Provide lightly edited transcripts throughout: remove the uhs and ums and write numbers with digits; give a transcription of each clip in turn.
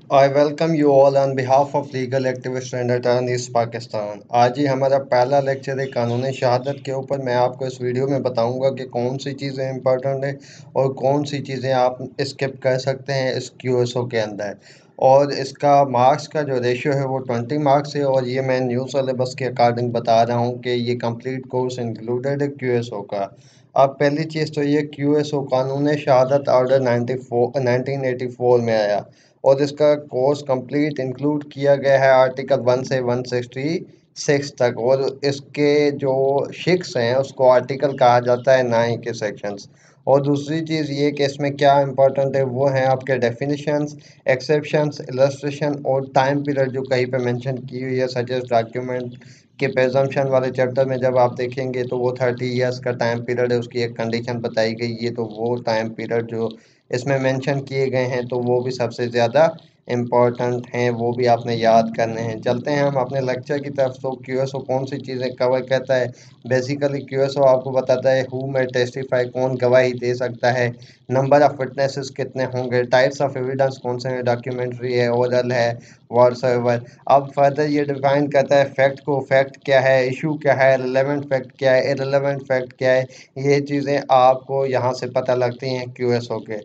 I welcome you all on behalf of legal activist and attorneys Pakistan. आज ही हमारा पहला lecture है कानूनी शहादत के ऊपर। मैं आपको इस वीडियो में बताऊंगा कि कौन सी चीज़ें इंपॉर्टेंट हैं और कौन सी चीज़ें आप स्किप कर सकते हैं इस क्यूएसओ के अंदर। और इसका मार्क्स का जो रेशियो है वो 20 मार्क्स है, और ये मैं न्यू सिलेबस के अकॉर्डिंग बता रहा हूँ कि ये कंप्लीट कोर्स इंक्लूडेड है क्यूएसओ का। अब पहली चीज़ तो ये क्यूएसओ कानूनी शहादत ऑर्डर 1984 में आया, और इसका कोर्स कंप्लीट इंक्लूड किया गया है आर्टिकल 1 से 166 तक। और इसके जो शिक्स हैं उसको आर्टिकल कहा जाता है, ना ही के सेक्शंस। और दूसरी चीज़ ये कि इसमें क्या इंपॉर्टेंट है वो है आपके डेफिनेशंस, एक्सेप्शंस, इलस्ट्रेशन और टाइम पीरियड जो कहीं पे मेंशन की हुई है, सच एज डॉक्यूमेंट के प्रेजम्पशन वाले चैप्टर में जब आप देखेंगे तो वो 30 ईयर्स का टाइम पीरियड है, उसकी एक कंडीशन बताई गई है। तो वो टाइम पीरियड जो इसमें मेंशन किए गए हैं तो वो भी सबसे ज़्यादा इम्पोर्टेंट हैं, वो भी आपने याद करने हैं। चलते हैं हम अपने लेक्चर की तरफ। तो क्यूएसओ कौन सी चीज़ें कवर करता है? बेसिकली क्यूएसओ आपको बताता है हु में टेस्टिफाई, कौन गवाही दे सकता है, नंबर ऑफ विटनेसेस कितने होंगे, टाइप्स ऑफ एविडेंस कौन से हैं, डॉक्यूमेंट्री है, ओरल है, व्हाट्सएवर। अब फर्दर ये डिफाइन करता है फैक्ट को, फैक्ट क्या है, इशू क्या है, रिलेवेंट फैक्ट क्या है, इररिलेवेंट फैक्ट क्या है। ये चीज़ें आपको यहाँ से पता लगती हैं क्यूएसओ के।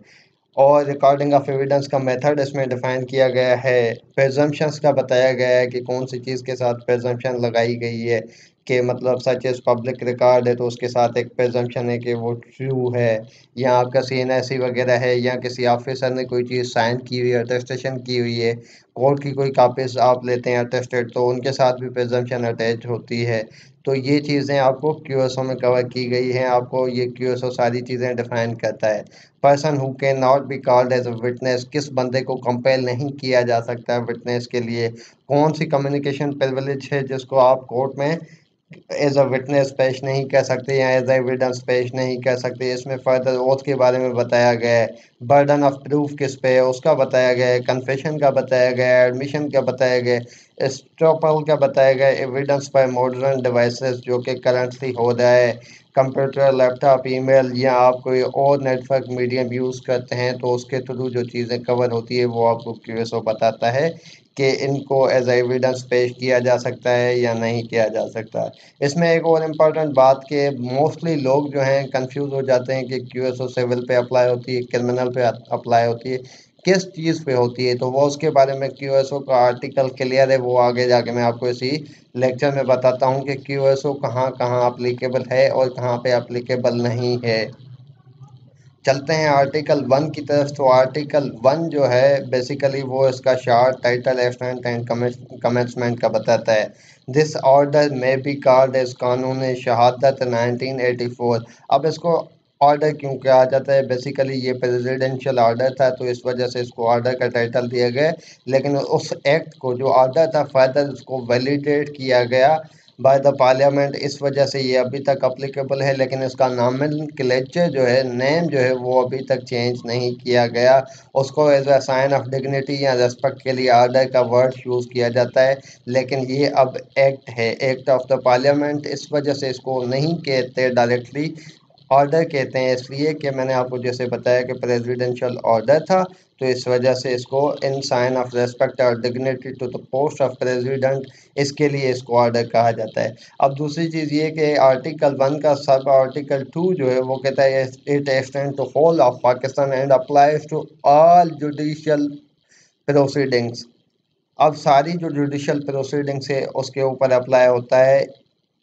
और रिकॉर्डिंग ऑफ एविडेंस का मेथड इसमें डिफाइन किया गया है। प्रेजम्पशंस का बताया गया है कि कौन सी चीज़ के साथ प्रेजम्पशन लगाई गई है, कि मतलब सच एज पब्लिक रिकॉर्ड है तो उसके साथ एक प्रेजम्पशन है कि वो ट्रू है, या आपका सीएनएससी वगैरह है, या किसी ऑफिसर ने कोई चीज़ साइन की हुई है, अटेस्टेशन की हुई है, कोर्ट की कोई कापीज आप लेते हैं अटेस्टेड, तो उनके साथ भी प्रेजम्पशन अटैच होती है। तो ये चीज़ें आपको क्यूएसओ में कवर की गई हैं। आपको ये क्यूएसओ सारी चीज़ें डिफाइन करता है। Person who can not be called as a witness, किस बंदे को कंपेल नहीं किया जा सकता है विटनेस के लिए, कौन सी कम्युनिकेशन प्रिविलेज है जिसको आप कोर्ट में एज अ विटनेस पेश नहीं कर सकते या एज एविडेंस पेश नहीं कर सकते। इसमें फर्दर ओथ के बारे में बताया गया है, बर्डन ऑफ प्रूफ किस पे है उसका बताया गया है, कन्फेशन का बताया गया है, एडमिशन का बताया गया है, एस्ट्रोपल का बताया गया है, एविडेंस बाय मॉडर्न डिवाइसेस जो कि करंटली हो रहा है, कंप्यूटर, लैपटॉप, ईमेल, या आप कोई और नेटवर्क मीडियम यूज़ करते हैं तो उसके थ्रू जो चीज़ें कवर होती है वो आपको क्यूएसओ बताता है कि इनको एज एविडेंस पेश किया जा सकता है या नहीं किया जा सकता। इसमें एक और इम्पॉर्टेंट बात कि मोस्टली लोग जो हैं कंफ्यूज हो जाते हैं कि क्यूएसओ सिविल पे अप्लाई होती है, क्रिमिनल पे अप्लाई होती है, किस चीज़ पे होती है। तो वो उसके बारे में क्यूएसओ का आर्टिकल क्लियर है, वो आगे जाके मैं आपको इसी लेक्चर में बताता हूँ कि क्यूएसओ कहाँ कहाँ अप्लीकेबल है और कहाँ पे अप्लीकेबल नहीं है। चलते हैं आर्टिकल 1 की तरफ। तो आर्टिकल 1 जो है बेसिकली वो इसका शार्ट टाइटल एफरेंट एंड कमेंसमेंट का बताता है। This order may be called as Qanun Shahadat 1984। अब इसको ऑर्डर क्यों कहा जाता है? बेसिकली ये प्रेसिडेंशियल ऑर्डर था तो इस वजह से इसको ऑर्डर का टाइटल दिया गया, लेकिन उस एक्ट को जो ऑर्डर था फर्दर उसको वैलिडेट किया गया बाय द पार्लियामेंट, इस वजह से ये अभी तक अप्लीकेबल है। लेकिन इसका नॉमेनक्लेचर जो है, नेम जो है वो अभी तक चेंज नहीं किया गया। उसको as a sign of dignity या रेस्पेक्ट के लिए ऑर्डर का वर्ड यूज़ किया जाता है, लेकिन ये अब एक्ट है, एक्ट ऑफ द पार्लियामेंट। इस वजह से इसको नहीं कहते डायरेक्टली ऑर्डर कहते हैं, इसलिए कि मैंने आपको जैसे बताया कि प्रेसिडेंशियल ऑर्डर था तो इस वजह से इसको इन साइन ऑफ रेस्पेक्ट और dignity to the post of president, इसके लिए इसको ऑर्डर कहा जाता है। अब दूसरी चीज़ ये कि आर्टिकल 1 का सब आर्टिकल 2 जो है वो कहता है it extend to whole of Pakistan and applies to all judicial proceedings. अब सारी जो जुडिशियल प्रोसीडिंग्स है उसके ऊपर अप्लाई होता है।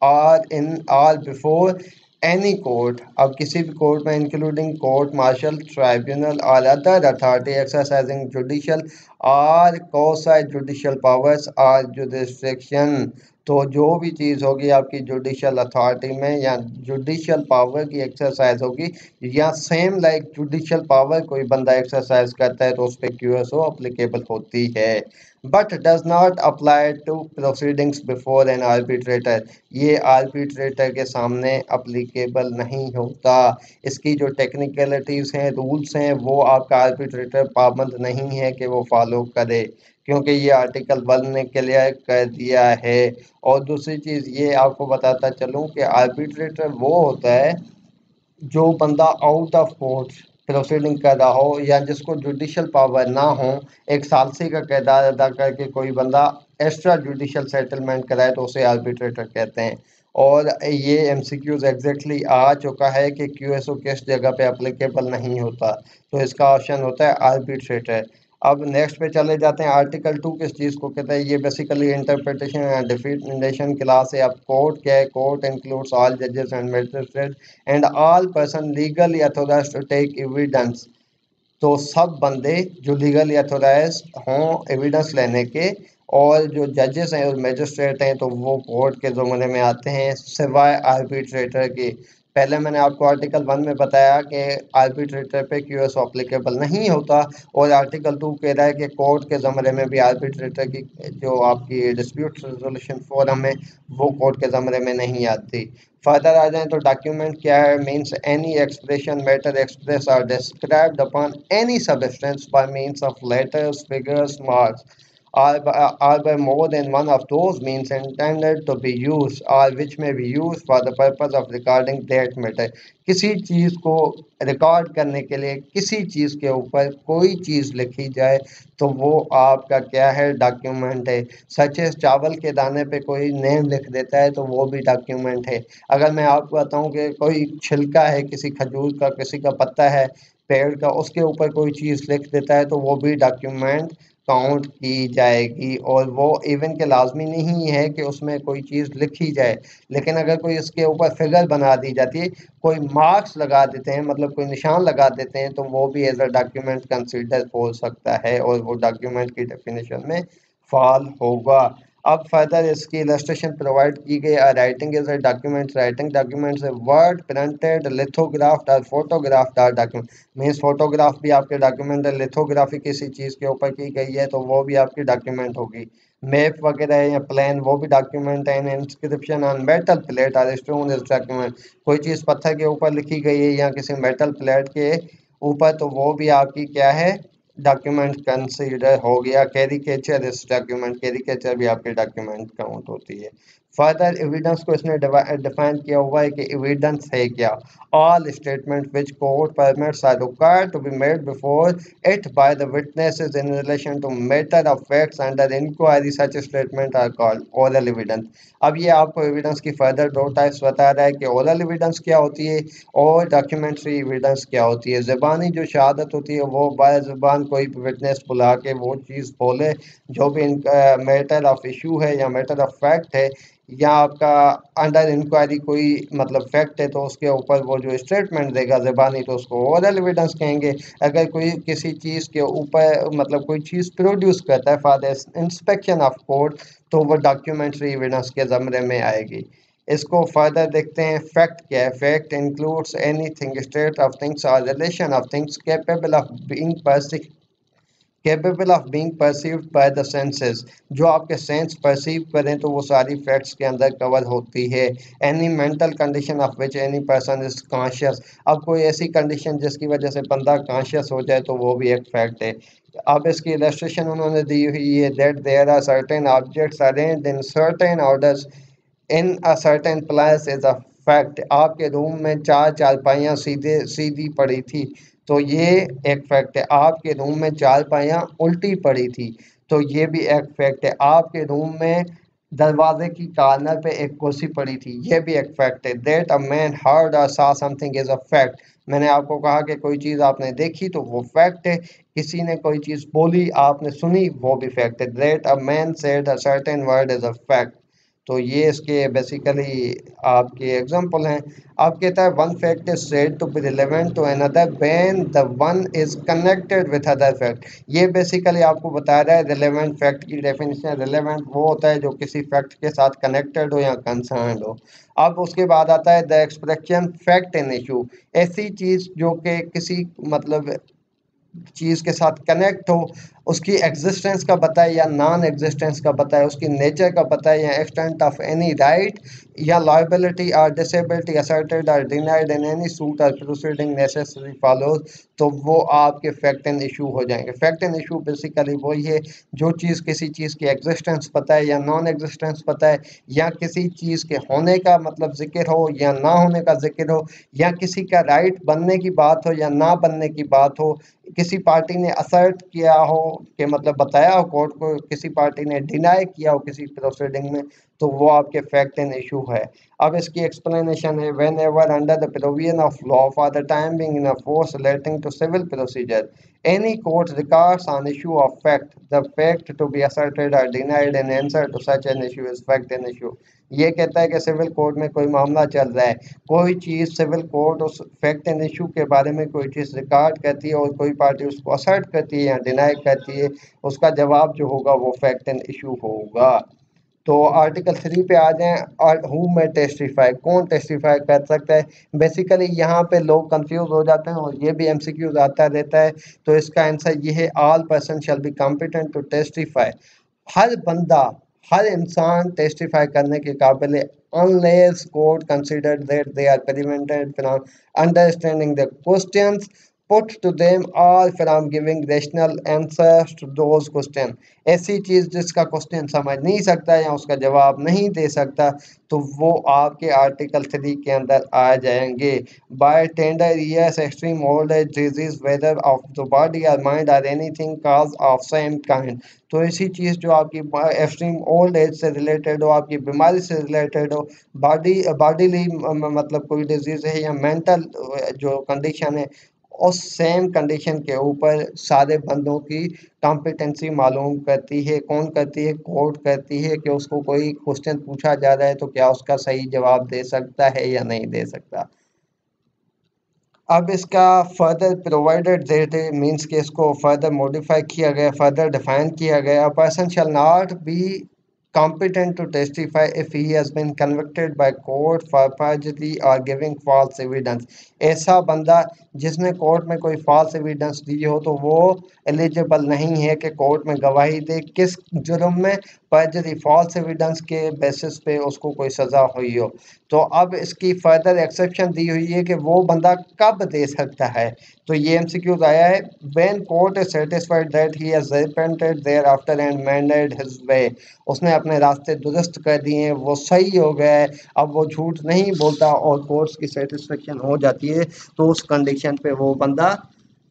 Or in or before any court, अब किसी भी कोर्ट में इंक्लूडिंग कोर्ट मार्शल, ट्राइब्यूनल और अदर अथॉरिटी एक्सरसाइजिंग जुडिशियल और कोसाई जुडिशियल पावर्स और जुडिस्ट्रिक्शन। तो जो भी चीज़ होगी आपकी जुडिशियल अथॉरिटी में या जुडिशियल पावर की एक्सरसाइज होगी, या सेम लाइक जुडिशियल पावर कोई बंदा एक्सरसाइज करता है तो उस पर क्यूएसओ अप्लीकेबल होती है, but does not apply to proceedings before an arbitrator. ये आर्बिट्रेटर के सामने अप्लीकेबल नहीं होता। इसकी जो टेक्निकलिटीज़ हैं, रूल्स हैं, वो आपका आर्बिट्रेटर पाबंद नहीं है कि वो फॉलो करे, क्योंकि ये आर्टिकल 1 ने क्लियर कर दिया है। और दूसरी चीज़ ये आपको बताता चलूँ कि आर्बिट्रेटर वो होता है जो बंदा आउट ऑफ कोर्ट प्रोसीडिंग कर रहा हो या जिसको जुडिशल पावर ना हो, एक सालसी का किरदार अदा करके कोई बंदा एक्स्ट्रा जुडिशल सेटलमेंट कराए तो उसे आर्बिट्रेटर कहते हैं। और ये एमसीक्यूज एग्जैक्टली आ चुका है कि क्यूएसओ किस जगह पे अप्लीकेबल नहीं होता, तो इसका ऑप्शन होता है आर्बिट्रेटर। अब नेक्स्ट पे चले जाते हैं। आर्टिकल 2 किस चीज़ को कहते हैं? ये basically interpretation and definition class है। अब कोर्ट क्या है? कोर्ट इंक्लूड्स ऑल जजेस and magistrate and all person legally authorised to take evidence. तो सब बंदे जो लीगली अथोराइज हों एविडेंस लेने के, और जो जजेस हैं और मजिस्ट्रेट हैं तो वो कोर्ट के ज़ुमरे में आते हैं, सिवाय आर्बिट्रेटर के। पहले मैंने आपको आर्टिकल 1 में बताया कि आर्बिट्रेटर पे क्यूएसओ अप्लीकेबल नहीं होता, और आर्टिकल 2 कह रहा है कि कोर्ट के ज़मरे में भी आर्बिट्रेटर की जो आपकी डिस्प्यूट रेजोल्यूशन फोरम है वो कोर्ट के ज़मरे में नहीं आती। फर्दर आ जाएं तो डॉक्यूमेंट क्या है? Means any expression matter express are described upon any substance by means of letters figures marks are by more than one of those means intended to be used or which may be used for the purpose of recording that matter। किसी चीज़ को record करने के लिए किसी चीज़ के ऊपर कोई चीज़ लिखी जाए तो वो आपका क्या है? डॉक्यूमेंट है। सच है, चावल के दाने पे कोई नेम लिख देता है तो वो भी डॉक्यूमेंट है। अगर मैं आपको बताऊं कि कोई छिलका है किसी खजूर का, किसी का पत्ता है पेड़ का, उसके ऊपर कोई चीज़ लिख देता है तो वो भी डॉक्यूमेंट काउंट की जाएगी। और वो इवन के लाजमी नहीं है कि उसमें कोई चीज़ लिखी जाए, लेकिन अगर कोई इसके ऊपर फिगर बना दी जाती है, कोई मार्क्स लगा देते हैं, मतलब कोई निशान लगा देते हैं, तो वो भी एज अ डॉक्यूमेंट कंसिडर हो सकता है और वो डॉक्यूमेंट की डेफिनेशन में फॉल होगा। अब फर्दर इसकी इलस्ट्रेशन प्रोवाइड की गई। Writing is a document. Writing documents word printed lithographed और photographed are document. Means photograph भी आपके डॉक्यूमेंट है, लिथोग्राफी किसी चीज़ के ऊपर की गई है तो वो भी आपकी डॉक्यूमेंट होगी। मैप वगैरह है या प्लान वो भी डॉक्यूमेंट है। इंस्क्रिप्शन ऑन मेटल प्लेट और स्टोन इज डॉक्यूमेंट। कोई चीज़ पत्थर के ऊपर लिखी गई है या किसी मेटल प्लेट के ऊपर तो वो भी आपकी क्या है? डॉक्यूमेंट कंसीडर हो गया। कैरिकेचर इस डॉक्यूमेंट, कैरिकेचर भी आपके डॉक्यूमेंट काउंट होती है। फर्दर एविडेंस को इसने डिफाइन किया हुआ है कि एविडेंस है क्या? All statement which court permits or required to be made before it by the witnesses in relation to matter of facts under inquiry such statement are called oral evidence. अब ये आपको evidence की further दो types बता रहा है कि oral evidence क्या होती है और डॉक्यूमेंट्री एविडेंस क्या होती है। ज़बानी जो शहादत होती है वो बाय ज़बान कोई विटनेस बुला के वो चीज़ बोले जो भी मैटर ऑफ इशू है या मैटर ऑफ फैक्ट है, या आपका अंडर इंक्वायरी कोई मतलब फैक्ट है तो उसके ऊपर वो जो स्टेटमेंट देगा ज़बानी तो उसको ओरल एविडेंस कहेंगे। अगर कोई किसी चीज़ के ऊपर मतलब कोई चीज़ प्रोड्यूस करता है for the inspection of court तो वो डॉक्यूमेंट्री एविडेंस के ज़मरे में आएगी। इसको फर्दर देखते हैं। फैक्ट क्या है? Fact includes anything state of things और relation of things capable of being perceived by the senses. जो आपके सेंस परसीव करें तो वो सारी फैक्ट्स के अंदर कवर होती है। Any mental condition of which any person is conscious. अब कोई ऐसी कंडीशन जिसकी वजह से बंदा कॉन्शियस हो जाए तो वो भी एक फैक्ट है। अब इसकी इलस्ट्रेशन उन्होंने दी हुई है। That there are certain objects arranged in certain orders in a certain place is a fact. आपके रूम में चार चारपाइयाँ सीधे सीधी पड़ी थी तो ये एक फैक्ट है। आपके रूम में चारपाइयाँ उल्टी पड़ी थी तो ये भी एक फैक्ट है। आपके रूम में दरवाजे की कॉर्नर पे एक कुर्सी पड़ी थी, ये भी एक फैक्ट है। दैट अ मैन हर्ड और saw something is a fact. मैंने आपको कहा कि कोई चीज़ आपने देखी तो वो फैक्ट है। किसी ने कोई चीज़ बोली आपने सुनी वो भी फैक्ट है। That a man said a certain word is a fact. तो ये इसके बेसिकली आपके एग्जांपल हैं। आप कहता है one fact is said to be relevant to another when the one is connected with other fact. ये बेसिकली आपको बता रहा है रिलेवेंट फैक्ट की डेफिनेशन। रिलेवेंट वो होता है जो किसी फैक्ट के साथ कनेक्टेड हो या कंसर्न्ड हो। अब उसके बाद आता है the expression fact in issue. ऐसी चीज़ जो कि किसी मतलब चीज़ के साथ कनेक्ट हो, उसकी एग्जिस्टेंस का बताए या नॉन एग्जिस्टेंस का बताए, उसकी नेचर का बताए या एक्सटेंट ऑफ एनी राइट या liability or disability asserted or denied in any suit or proceeding necessary follows, तो वो आपके फैक्ट एंड इशू हो जाएंगे। फैक्ट एंड इशू बेसिकली वही है जो चीज़ किसी चीज़ की एग्जिस्टेंस पता है या नॉन एग्जिस्टेंस पता है, या किसी चीज़ के होने का मतलब जिक्र हो या ना होने का जिक्र हो, या किसी का राइट बनने की बात हो या ना बनने की बात हो, किसी पार्टी ने असर्ट किया हो कि मतलब बताया हो कोर्ट को, किसी पार्टी ने डिनाई किया हो किसी प्रोसीडिंग में, तो वो आपके फैक्ट एंड इशू है। अब इसकी एक्सप्लेनेशन है, whenever under the provision of law for the time being in a force relating to civil procedure any court regards an issue of fact, the fact to be asserted or denied in answer to such an issue is fact and issue। ये कहता है कि civil court में कोई मामला चल रहा है, कोई चीज़ सिविल कोर्ट उस फैक्ट एंड इशू के बारे में कोई चीज़ रिकॉर्ड करती है और कोई पार्टी उसको असर्ट करती है या डिनाई करती है, उसका जवाब जो होगा वो फैक्ट एंड इशू होगा। तो आर्टिकल 3 पे आ जाएं, और हु में टेस्टिफाई, कौन टेस्टिफाई कर सकता है। बेसिकली यहाँ पे लोग कंफ्यूज हो जाते हैं और ये भी एमसीक्यूज आता रहता है, तो इसका आंसर ये है, all person shall be competent to testify. हर बंदा, हर इंसान टेस्टिफाई करने के काबिल है, unless court consider that they are prevented from understanding the questions put to them or from giving rational answers to those questions। ऐसी चीज़ जिसका क्वेश्चन समझ नहीं सकता या उसका जवाब नहीं दे सकता, तो वो आपके आर्टिकल 3 के अंदर आ जाएंगे। By tender years extreme old age disease whether of the body और mind or anything cause of same kind. तो ऐसी चीज़ जो आपकी एक्सट्रीम ओल्ड एज से रिलेटेड हो, आपकी बीमारी से रिलेटेड हो, बॉडीली मतलब कोई डिजीज़ है या मेंटल जो कंडीशन है, उस सेम कंडीशन के ऊपर सारे बंदों की कॉम्पिटेंसी मालूम करती है। कौन करती है? कोर्ट करती है कि उसको कोई क्वेश्चन पूछा जा रहा है तो क्या उसका सही जवाब दे सकता है या नहीं दे सकता। अब इसका फर्दर प्रोवाइडेड देते मीन्स कि इसको फर्दर मॉडिफाई किया गया, फर्दर डिफाइन किया गया। Person shall not be competent to testify if he has been convicted by court for perjury or giving false evidence। ऐसा बंदा जिसने कोर्ट में कोई false evidence दी हो तो वो एलिजिबल नहीं है कि कोर्ट में गवाही दे। किस जुर्म में? पर्जरी, फॉल्स एविडेंस के बेसिस पे उसको कोई सज़ा हुई हो। तो अब इसकी फर्दर एक्सेप्शन दी हुई है कि वो बंदा कब दे सकता है। तो ये एमसीक्यूज आया है, when court is satisfied that he has repented thereafter and mended his way. उसने अपने रास्ते दुरुस्त कर दिए हैं, वो सही हो गया है, अब वो झूठ नहीं बोलता और कोर्ट्स की सेटिस्फेक्शन हो जाती है, तो उस कंडीशन पे वो बंदा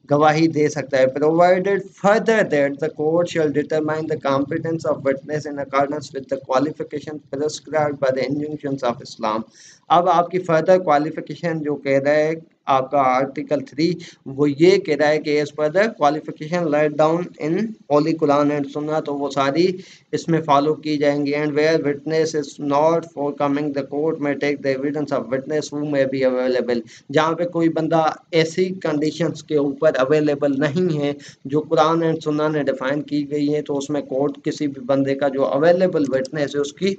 गवाही दे सकता है। Provided further that the court shall determine the competence of witness in accordance with the qualification prescribed by the injunctions of Islam. अब आपकी फर्दर क्वालिफिकेशन जो कह रहा है आपका आर्टिकल 3, वो ये कह रहा है कि as per the qualification laid down in holy Quran and Sunnah, तो वो सारी इसमें फॉलो की जाएंगी। And where witness is not forthcoming the court may take the evidence of witness who may be available. जहाँ पे कोई बंदा ऐसी कंडीशंस के ऊपर अवेलेबल नहीं है जो कुरान एंड सुन्ना ने डिफाइन की गई है, तो उसमें कोर्ट किसी भी बंदे का जो अवेलेबल विटनेस है उसकी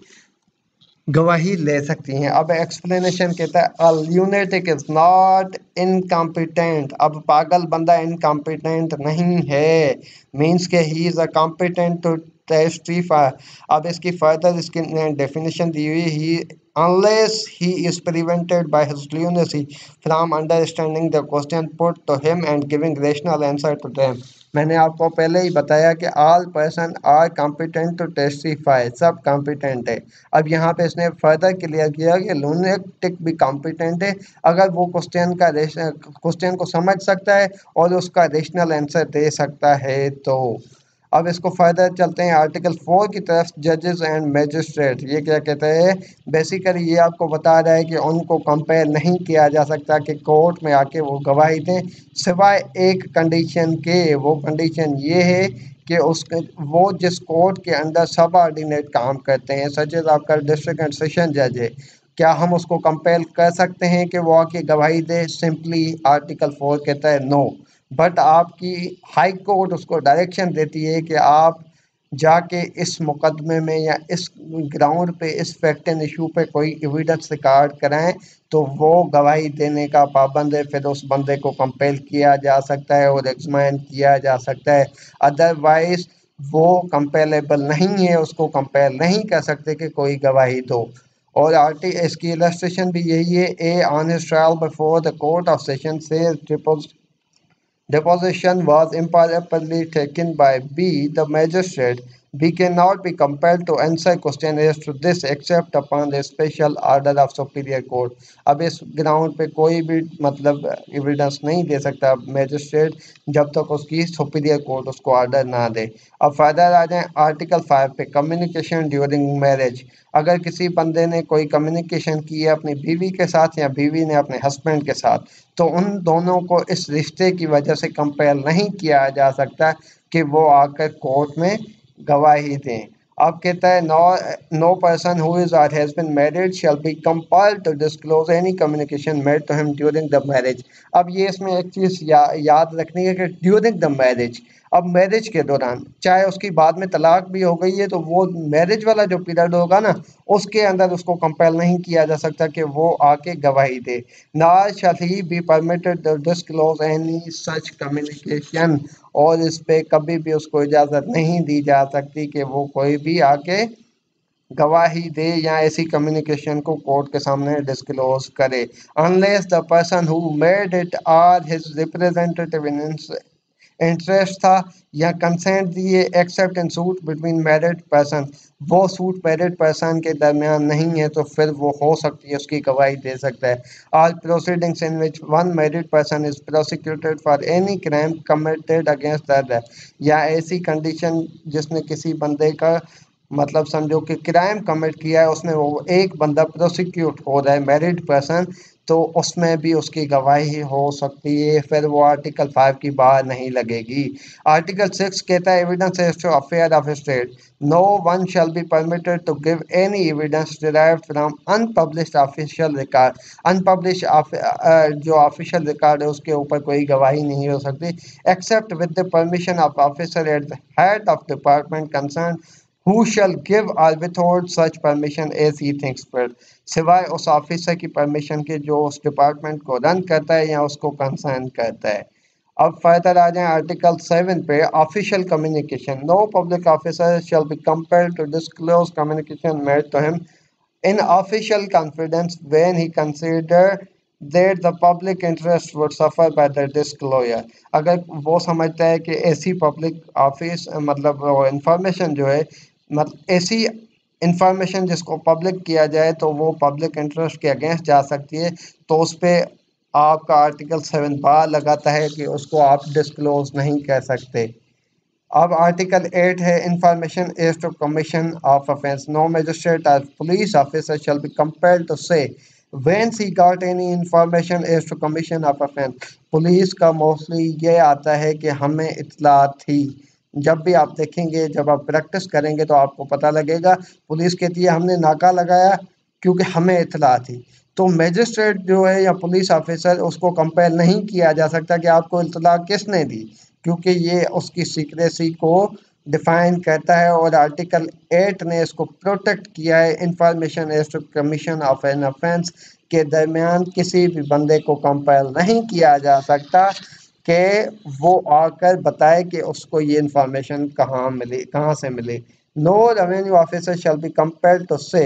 गवाही ले सकती हैं। अब एक्सप्लेनेशन कहता है, a lunatic is not incompetent. अब पागल बंदा इनकॉम्पिटेंट नहीं है, मीन्स के he is a competent to testify. अब इसकी फर्दर इसकी डेफिनेशन दी हुई, ही unless he is prevented by his lunacy from understanding the question put to him and giving rational answer to them। मैंने आपको पहले ही बताया कि all person are competent to testify, सब कॉम्पिटेंट है। अब यहाँ पे इसने फर्दर क्लियर किया कि लूनेटिक भी कॉम्पिटेंट है अगर वो क्वेश्चन को समझ सकता है और उसका रेशनल आंसर दे सकता है। तो अब इसको फर्दर चलते हैं आर्टिकल 4 की तरफ, जजेस एंड मैजिस्ट्रेट। ये क्या कहते हैं? बेसिकली ये आपको बता रहा है कि उनको कंपेयर नहीं किया जा सकता कि कोर्ट में आके वो गवाही दें, सिवाय एक कंडीशन के। वो कंडीशन ये है कि उसके वो जिस कोर्ट के अंदर सब ऑर्डिनेट काम करते हैं, सच एज आपका डिस्ट्रिक्ट एंड सेशन जज है, क्या हम उसको कंपेल कर सकते हैं कि वो आके गवाही दे? सिंपली आर्टिकल 4 कहता है नो। बट आपकी हाई कोर्ट उसको डायरेक्शन देती है कि आप जाके इस मुकदमे में या इस ग्राउंड पे इस फैक्ट एंड इशू पे कोई एविडेंस रिकॉर्ड कराएं, तो वो गवाही देने का पाबंद है। फिर उस बंदे को कंपेल किया जा सकता है और एग्जामिन किया जा सकता है। अदरवाइज वो कंपेलेबल नहीं है, उसको कंपेल नहीं कर सकते कि कोई गवाही दो। और आर्टी इसकी इलस्ट्रेशन भी यही है। A on his trial before the court of session से deposition was improperly taken by B, the magistrate. B cannot be compelled to answer questions to this except upon the special order of superior court. अब इस ground पे कोई भी मतलब evidence नहीं दे सकता magistrate जब तक उसकी सुपीरियर कोर्ट उसको ऑर्डर ना दे। अब फर्दर आ जाए आर्टिकल 5 पे, कम्युनिकेशन ड्यूरिंग मैरिज। अगर किसी बंदे ने कोई कम्युनिकेशन की है अपनी बीवी के साथ या बीवी ने अपने हस्बैंड के साथ, तो उन दोनों को इस रिश्ते की वजह से कंपेल नहीं किया जा सकता कि वो आकर कोर्ट में गवाही दें। अब कहता है no no person who is or has been married shall be compelled to disclose any communication made to him during the marriage. अब ये इसमें एक चीज़ याद रखनी है कि ड्यूरिंग द मैरिज, अब मैरिज के दौरान चाहे उसकी बाद में तलाक भी हो गई है तो वो मैरिज वाला जो पीरियड होगा ना, उसके अंदर उसको कंपेल नहीं किया जा सकता कि वो आके गवाही दे। Nor shall he be permitted to disclose any such communication, और इस पे कभी भी उसको इजाज़त नहीं दी जा सकती कि वो कोई भी आके गवाही दे या ऐसी कम्युनिकेशन को कोर्ट के सामने डिस्क्लोज करे, unless the person who made it or his representative in interest था या कंसेंट दिए except in suit between married person, वो सूट मैरिड पर्सन के दरमियान नहीं है तो फिर वो हो सकती है उसकी गवाही दे सकता है। All proceedings in which one married person is prosecuted for any crime committed against the other, या ऐसी कंडीशन जिसने किसी बंदे का मतलब समझो कि क्राइम कमिट किया है, उसमें वो एक बंदा प्रोसिक्यूट हो रहा है मैरिड पर्सन, तो उसमें भी उसकी गवाही हो सकती है, फिर वो आर्टिकल 5 की बात नहीं लगेगी। आर्टिकल 6 कहता है evidence as to affair of state, no one shall be permitted to give any evidence derived from unpublished official record. Unpublish जो ऑफिशियल रिकॉर्ड है उसके ऊपर कोई गवाही नहीं हो सकती, except with the permission of officer at the head of department concern who shall give or withhold such permission as he thinks fit, सिवाय उस ऑफिसर की परमिशन के जो उस डिपार्टमेंट को रन करता है या उसको कंसर्न करता है। अब फर्दर आ जाए आर्टिकल 7 पे, official communication, no public officer shall be compelled to disclose communication made to him in official confidence when he consider that the public interest would suffer by the disclosure। अगर वो समझता है कि ऐसी public office मतलब information जो है, मतलब ऐसी इंफॉर्मेशन जिसको पब्लिक किया जाए तो वो पब्लिक इंटरेस्ट के अगेंस्ट जा सकती है, तो उस पर आपका आर्टिकल 7 बार लगाता है कि उसको आप डिस्क्लोज नहीं कर सकते। अब आर्टिकल 8 है information as to commission of offence, no magistrate or police officer shall be compelled to say whence he got any information as to commission of offence. Police का मोस्टली ये आता है कि हमें इत्तला थी, जब भी आप देखेंगे जब आप प्रैक्टिस करेंगे तो आपको पता लगेगा, पुलिस कहती है हमने नाका लगाया क्योंकि हमें इत्तला थी। तो मजिस्ट्रेट जो है या पुलिस ऑफिसर उसको कंपेल नहीं किया जा सकता कि आपको इत्तला किसने दी, क्योंकि ये उसकी सीक्रेसी को डिफाइन करता है, और आर्टिकल 8 ने इसको प्रोटेक्ट किया है। Information as to commission of an offence के दरमियान किसी भी बंदे को कंपेल नहीं किया जा सकता कि वो आकर बताए कि उसको ये इंफॉर्मेशन कहाँ मिली, कहाँ से मिली। No revenue officer shall be compelled to say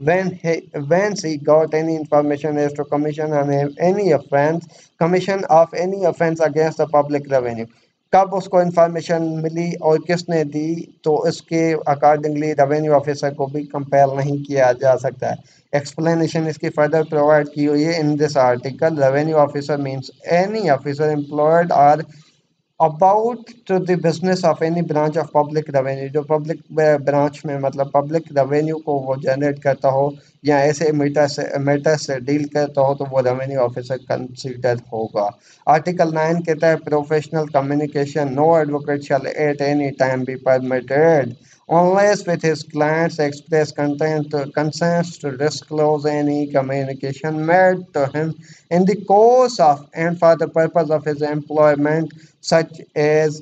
whence he got any information as to commission on any offense, commission of any offense against the public revenue। कब उसको इंफॉर्मेशन मिली और किसने दी, तो इसके अकॉर्डिंगली रेवेन्यू ऑफिसर को भी compel नहीं किया जा सकता है। एक्सप्लेनेशन इसकी फर्दर प्रोवाइड की हुई है in this article, revenue officer means any officer employed or about to the business of any branch of public revenue, जो पब्लिक ब्रांच में मतलब पब्लिक रेवेन्यू को वो जनरेट करता हो या ऐसे मैटर से डील करता हो, तो वो रेवेन्यू ऑफिसर कंसीडर होगा। आर्टिकल 9 कहता है professional communication, no advocate shall at any time be permitted unless with his clients express consents to disclose any communication made to him in the course of and for the purpose of his employment, such as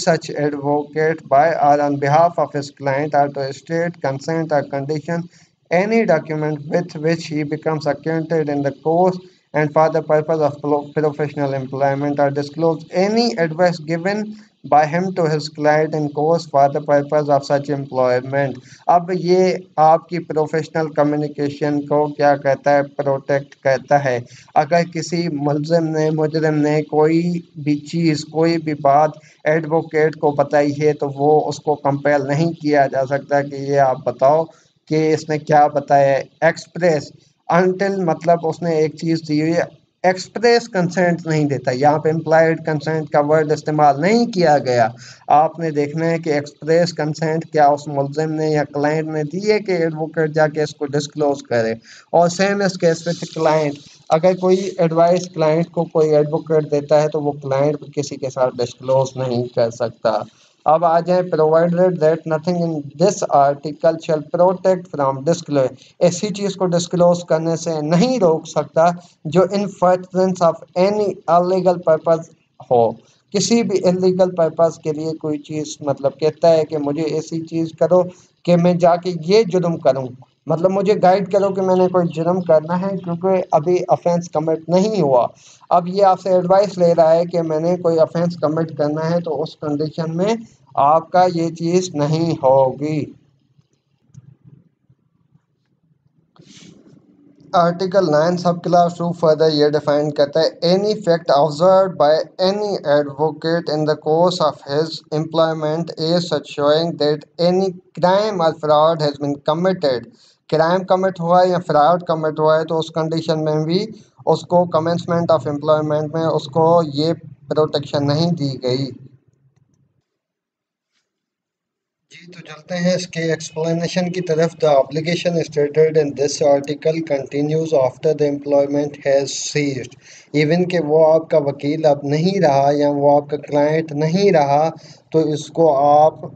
such advocate by or on behalf of his client, or to state consent or condition any document with which he becomes acquainted in the course and for the purpose of professional employment or disclose any advice given by him to his client in course for the purpose of such employment। अब ये आपकी professional communication को क्या कहता है, protect करता है। अगर किसी मुजरिम ने कोई भी चीज़, कोई भी बात एडवोकेट को बताई है तो वो उसको कंपेल नहीं किया जा सकता कि ये आप बताओ कि इसने क्या बताया है। एक्सप्रेस अनटिल मतलब उसने एक चीज़ दी हुई है, एक्सप्रेस कंसेंट नहीं देता। यहाँ पे इम्प्लाइड कंसेंट का वर्ड इस्तेमाल नहीं किया गया। आपने देखना है कि एक्सप्रेस कंसेंट क्या उस मुल्जिम ने या क्लाइंट ने दी है कि एडवोकेट जाके इसको डिस्क्लोज करे। और सेम इस केस विद क्लाइंट, अगर कोई एडवाइस क्लाइंट को कोई एडवोकेट देता है तो वो क्लाइंट भी किसी के साथ डिस्क्लोज नहीं कर सकता। अब आ जाए, provided that nothing in this article shall protect from disclose. ऐसी चीज़ को डिस्क्लोज करने से नहीं रोक सकता जो in furtherance of any illegal purpose हो। किसी भी इलीगल पर्पस के लिए कोई चीज़ मतलब कहता है कि मुझे ऐसी चीज़ करो कि मैं जाके ये जुर्म करूं, मतलब मुझे गाइड करो कि मैंने कोई जुर्म करना है क्योंकि अभी ऑफेंस कमिट नहीं हुआ। अब ये आपसे एडवाइस ले रहा है कि मैंने कोई ऑफेंस कमिट करना है तो उस कंडीशन में आपका ये चीज़ नहीं होगी। आर्टिकल 9 सब क्लास 2 फर्दर ये डिफाइन करता है, any fact observe by any advocate in the course of his employment is such showing that any crime or fraud has been committed. Crime commit हुआ है या फ्रॉड कमिट हुआ है तो उस कंडीशन में भी उसको कमेंसमेंट ऑफ एम्प्लॉयमेंट में उसको ये प्रोटेक्शन नहीं दी गई। जी तो चलते हैं इसके एक्सप्लेनेशन की तरफ। The obligation stated in this article continues after the employment has ceased. Even कि वो आपका वकील अब नहीं रहा या वो आपका क्लाइंट नहीं रहा तो इसको आप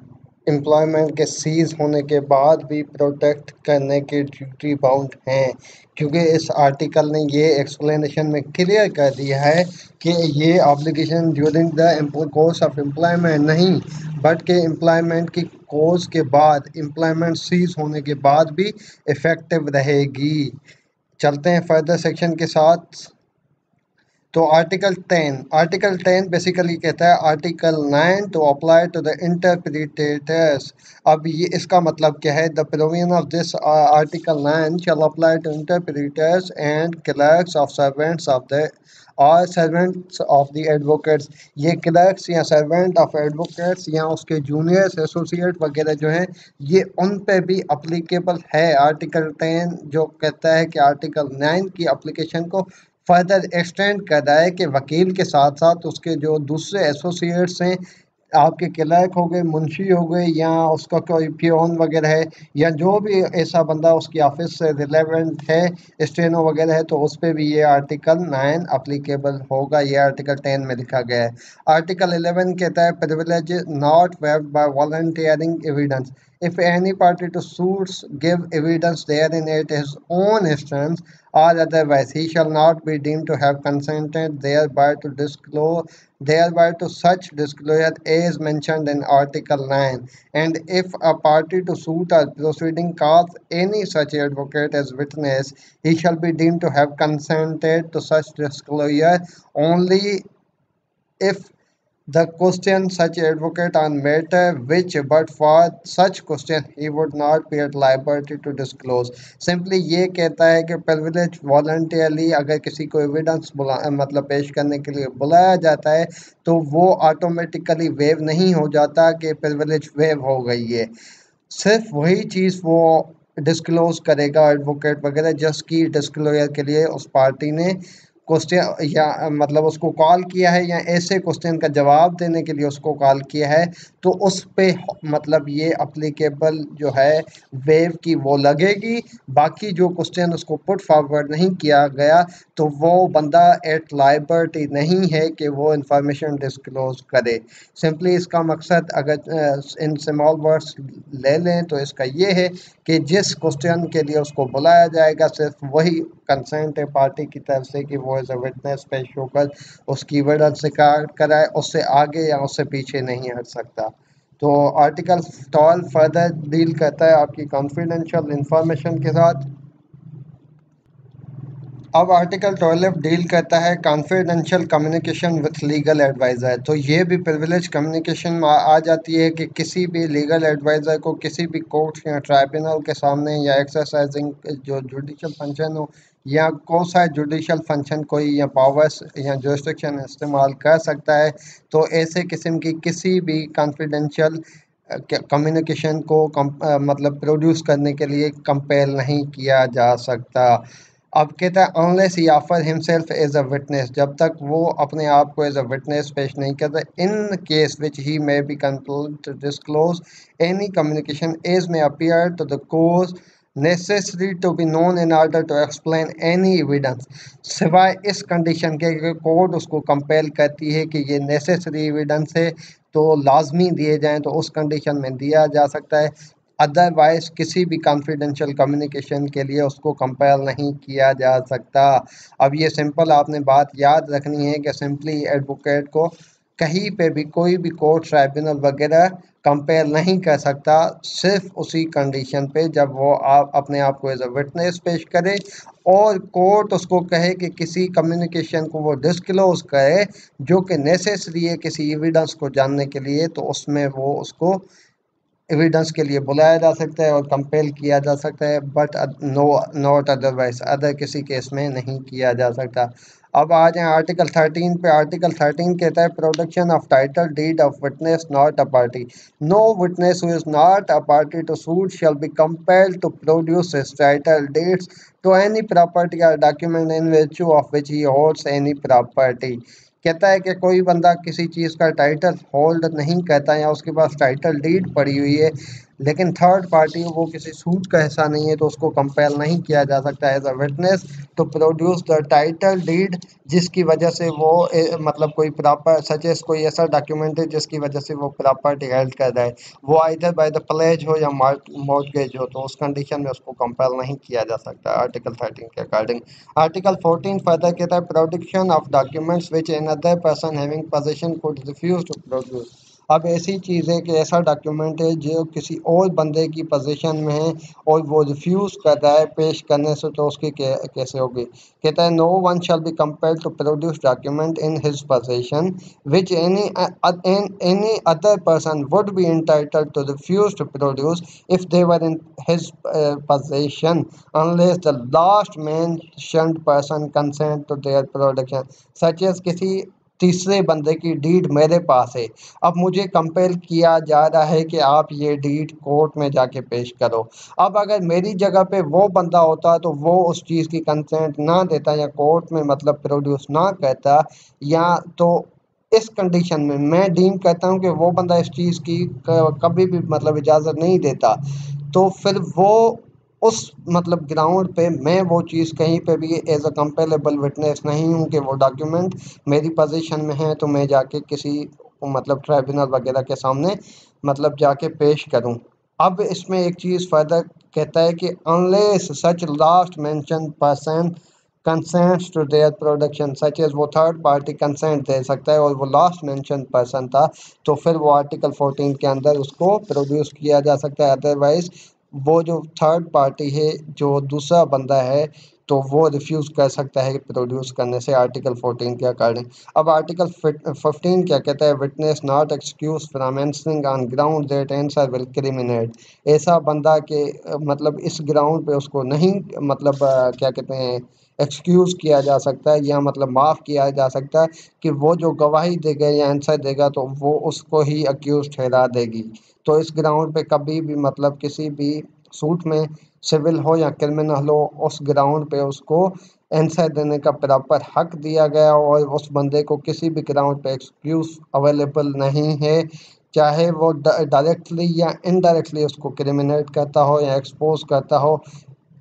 एम्प्लॉयमेंट के सीज होने के बाद भी प्रोटेक्ट करने के ड्यूटी बाउंड हैं, क्योंकि इस आर्टिकल ने ये एक्सप्लेनेशन में क्लियर कर दिया है कि ये obligation during the course of employment नहीं, बट के एम्प्लॉयमेंट की कोर्स के बाद, एम्प्लॉयमेंट सीज होने के बाद भी इफ़ेक्टिव रहेगी। चलते हैं फर्दर सेक्शन के साथ। तो आर्टिकल 10 बेसिकली कहता है article 9 to apply to the interpreters. अब ये इसका मतलब क्या है, the provision of this article 9 shall apply to interpreters and clerks of servants of the or servants of the advocates. ये क्लर्क्स या सर्वेंट ऑफ एडवोकेट्स या उसके जूनियर्स एसोसिएट वगैरह जो हैं, ये उन पे भी अप्लीकेबल है। आर्टिकल 10 जो कहता है कि आर्टिकल 9 की अप्लीकेशन को फर्दर एक्सटेंड कर रहा है कि वकील के साथ साथ उसके जो दूसरे एसोसिएट्स हैं, आपके क्लर्क हो गए, मुंशी हो गए, या उसका कोई पियोन वगैरह है, या जो भी ऐसा बंदा उसकी ऑफिस से रिलेवेंट है, स्टेनो वगैरह है, तो उस पर भी ये आर्टिकल 9 अप्लीकेबल होगा। ये आर्टिकल 10 में लिखा गया है। आर्टिकल 11 कहता है privilege not waived by volunteering evidence. If any party to suits give evidence therein at his own instance or otherwise, he shall not be deemed to have consented thereby to such disclosure as mentioned in Article 9. And if a party to suit or proceeding calls any such advocate as witness, he shall be deemed to have consented to such disclosure only if the question such advocate on matter which but for such question he would not be at liberty to disclose। Simply ये कहता है कि privilege voluntarily अगर किसी को evidence बुला मतलब पेश करने के लिए बुलाया जाता है तो वो ऑटोमेटिकली वेव नहीं हो जाता कि प्रिविलेज वेव हो गई है। सिर्फ वही चीज़ वो डिस्क्लोज करेगा एडवोकेट वगैरह जिसकी डिस्क्लोजर के लिए उस पार्टी ने क्वेश्चन या मतलब उसको कॉल किया है या ऐसे क्वेश्चन का जवाब देने के लिए उसको कॉल किया है, तो उस पे मतलब ये अप्लीकेबल जो है वेव की वो लगेगी। बाकी जो क्वेश्चन उसको पुट फॉरवर्ड नहीं किया गया तो वो बंदा एट लाइबर्टी नहीं है कि वो इंफॉर्मेशन डिस्क्लोज करे। सिंपली इसका मकसद अगर इन स्मॉल वर्ड्स ले लें तो इसका ये है कि जिस क्वेश्चन के लिए उसको बुलाया जाएगा सिर्फ वही कंसेंट है पार्टी की तरफ से कि वो एज अ विटनेस पेश होकर उसकी एविडेंस रिकॉर्ड कराए, उससे आगे या उससे पीछे नहीं हट सकता। तो आर्टिकल 12 फर्दर डील करता है आपकी कॉन्फिडेंशियल इंफॉर्मेशन के साथ। अब आर्टिकल 12 डील करता है confidential communication with legal adviser. तो ये भी प्रिविलेज कम्युनिकेशन में आ जाती है कि किसी भी लीगल एडवाइज़र को किसी भी कोर्ट या ट्राइब्यूनल के सामने या एक्सरसाइजिंग जो जुडिशल फंक्शन हो या कौन सा जुडिशल फंक्शन कोई या पावर्स या जुरिस्डिक्शन इस्तेमाल कर सकता है। तो ऐसे किस्म की किसी भी कॉन्फिडेंशियल कम्युनिकेशन को मतलब प्रोड्यूस करने के लिए कंपेल नहीं किया जा सकता। अब कहता है unless he offer himself as a witness, जब तक वो अपने आप को एज अ विटनेस पेश नहीं करता। In case which he may be controlled to disclose any communication as may appear to the court necessary to be known in order to explain any evidence, सिवाय इस कंडीशन के कि court उसको compel करती है कि ये नेसेसरी एविडेंस है तो लाजमी दिए जाएं, तो उस कंडीशन में दिया जा सकता है। अदरवाइज किसी भी कॉन्फिडेंशियल कम्युनिकेशन के लिए उसको कंपेल नहीं किया जा सकता। अब ये सिंपल आपने बात याद रखनी है कि सिंपली एडवोकेट को कहीं पे भी कोई भी कोर्ट ट्राइब्यूनल वगैरह कंपेल नहीं कर सकता, सिर्फ उसी कंडीशन पे जब वो आप अपने आप को एज अ विटनेस पेश करे और कोर्ट उसको कहे कि किसी कम्युनिकेशन को वो डिस्क्लोज करे जो कि नेसेसरी है किसी एविडेंस को जानने के लिए, तो उसमें वो उसको एविडेंस के लिए बुलाया जा सकता है और कंपेल किया जा सकता है, but no not otherwise, other किसी केस में नहीं किया जा सकता। अब आ जाए आर्टिकल 13 पे। आर्टिकल 13 कहता है production of title deed of witness not a party. No witness who is not a party to suit shall be compelled to produce his title deeds to any property or document in virtue of which he holds any property. कहता है कि कोई बंदा किसी चीज़ का title hold नहीं करता या उसके पास टाइटल डीड पड़ी हुई है लेकिन थर्ड पार्टी वो किसी सूट का हिस्सा नहीं है, तो उसको कंपेल नहीं किया जा सकता as a witness to produce the title deed जिसकी वजह से वो मतलब कोई प्रॉपर सच एस कोई ऐसा डॉक्यूमेंट है जिसकी वजह से वो प्रॉपर्टी हेल्ड कर रहा है, वो आइदर बाय द प्लेज हो या मॉर्गेज हो, तो उस कंडीशन में उसको कंपेल नहीं किया जा सकता आर्टिकल 13 के अकॉर्डिंग। आर्टिकल 14 फर्दर कहता है production of documents which another person having position could refuse to produce. अब ऐसी चीज़ है कि ऐसा डॉक्यूमेंट है जो किसी और बंदे की पोजीशन में है और वो रिफ्यूज़ कर रहा है पेश करने से, तो उसकी कैसे होगी। कहता है no one shall be compelled to produce document in his position which any other person would be entitled to refuse to produce if they were in his possession unless the last mentioned person consent to their production, such as किसी तीसरे बंदे की deed मेरे पास है, अब मुझे compel किया जा रहा है कि आप ये डीड कोर्ट में जाके पेश करो। अब अगर मेरी जगह पे वो बंदा होता तो वो उस चीज़ की कंसेंट ना देता या कोर्ट में मतलब प्रोड्यूस ना करता, या तो इस कंडीशन में मैं डीम करता हूँ कि वो बंदा इस चीज़ की कभी भी मतलब इजाज़त नहीं देता, तो फिर वो उस मतलब ग्राउंड पे मैं वो चीज़ कहीं पे भी एज अ कंपेलेबल विटनेस नहीं हूँ कि वो डॉक्यूमेंट मेरी पोजीशन में है तो मैं जाके किसी मतलब ट्राइब्यूनल वगैरह के सामने मतलब जाके पेश करूँ। अब इसमें एक चीज़ फर्दर कहता है कि unless such last mention person consents to their production, such as वो थर्ड पार्टी कंसेंट दे सकता है और वो लास्ट मेंशन पर्सन था, तो फिर वो आर्टिकल 14 के अंदर उसको प्रोड्यूस किया जा सकता है। अदरवाइज वो जो थर्ड पार्टी है जो दूसरा बंदा है तो वो रिफ्यूज़ कर सकता है प्रोड्यूस करने से आर्टिकल 14 के अकॉर्डिंग। अब आर्टिकल 15 क्या कहता है witness not excuse from answering on ground that answer will criminate. ऐसा बंदा के मतलब इस ग्राउंड पे उसको नहीं मतलब क्या कहते हैं एक्सक्यूज़ किया जा सकता है या मतलब माफ़ किया जा सकता है कि वो जो गवाही देगा या आंसर देगा तो वो उसको ही अक्यूज़ ठहरा देगी। तो इस ग्राउंड पे कभी भी मतलब किसी भी सूट में सिविल हो या क्रिमिनल हो उस ग्राउंड पे उसको आंसर देने का प्रॉपर हक दिया गया और उस बंदे को किसी भी ग्राउंड पे एक्सक्यूज़ अवेलेबल नहीं है, चाहे वो डायरेक्टली या इनडायरेक्टली उसको क्रिमिनेट करता हो या एक्सपोज करता हो।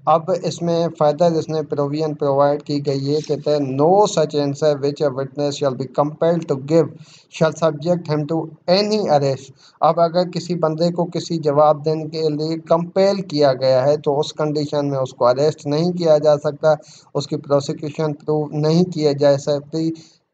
अब इसमें फर्दर इसने प्रोविजन प्रोवाइड की गई है, कहते हैं no such answer which a witness shall be compelled to give shall subject him to any arrest. अब अगर किसी बंदे को किसी जवाब देने के लिए कंपेल किया गया है तो उस कंडीशन में उसको अरेस्ट नहीं किया जा सकता, उसकी प्रोसिक्यूशन प्रूव नहीं किया जा सकती,